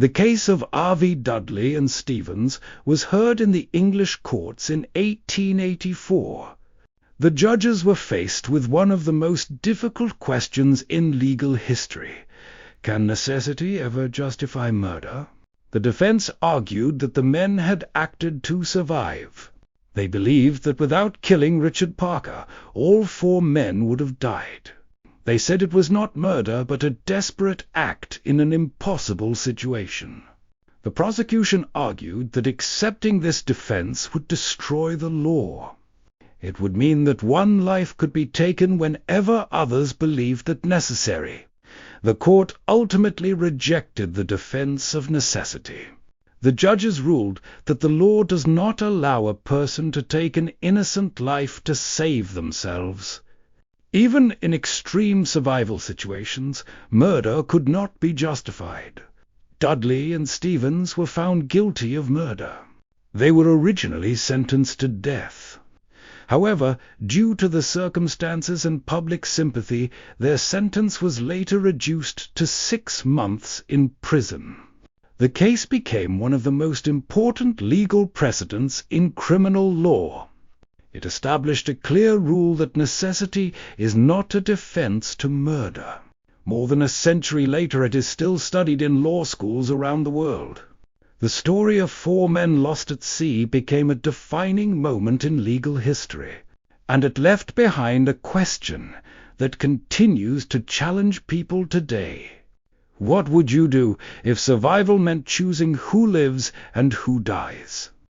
The case of R.V. Dudley and Stevens was heard in the English courts in 1884. The judges were faced with one of the most difficult questions in legal history. Can necessity ever justify murder? The defense argued that the men had acted to survive. They believed that without killing Richard Parker, all 4 men would have died. They said it was not murder, but a desperate act in an impossible situation. The prosecution argued that accepting this defense would destroy the law. It would mean that one life could be taken whenever others believed that necessary. The court ultimately rejected the defense of necessity. The judges ruled that the law does not allow a person to take an innocent life to save themselves. Even in extreme survival situations, murder could not be justified. Dudley and Stevens were found guilty of murder. They were originally sentenced to death. However, due to the circumstances and public sympathy, their sentence was later reduced to 6 months in prison. The case became one of the most important legal precedents in criminal law. It established a clear rule that necessity is not a defense to murder. More than a century later, it is still studied in law schools around the world. The story of 4 men lost at sea became a defining moment in legal history, and it left behind a question that continues to challenge people today. What would you do if survival meant choosing who lives and who dies?